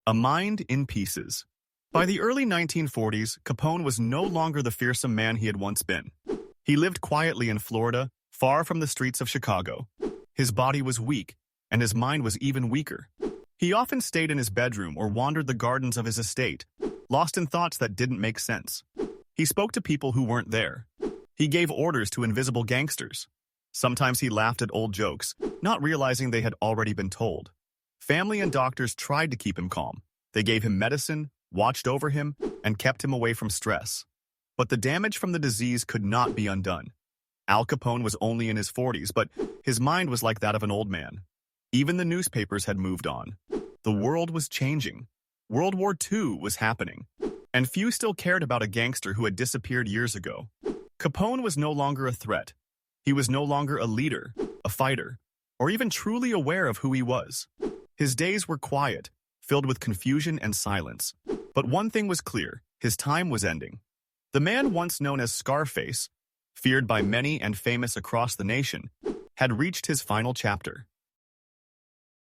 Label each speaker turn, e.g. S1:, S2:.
S1: A mind in pieces. By the early 1940s, Capone was no longer the fearsome man he had once been. He lived quietly in Florida, far from the streets of Chicago. His body was weak, and his mind was even weaker. He often stayed in his bedroom or wandered the gardens of his estate, lost in thoughts that didn't make sense. He spoke to people who weren't there. He gave orders to invisible gangsters. Sometimes he laughed at old jokes, not realizing they had already been told. Family and doctors tried to keep him calm. They gave him medicine, watched over him, and kept him away from stress. But the damage from the disease could not be undone. Al Capone was only in his 40s, but his mind was like that of an old man. Even the newspapers had moved on. The world was changing. World War II was happening. And few still cared about a gangster who had disappeared years ago. Capone was no longer a threat. He was no longer a leader, a fighter, or even truly aware of who he was. His days were quiet, filled with confusion and silence. But one thing was clear, his time was ending. The man once known as Scarface, feared by many and famous across the nation, had reached his final chapter.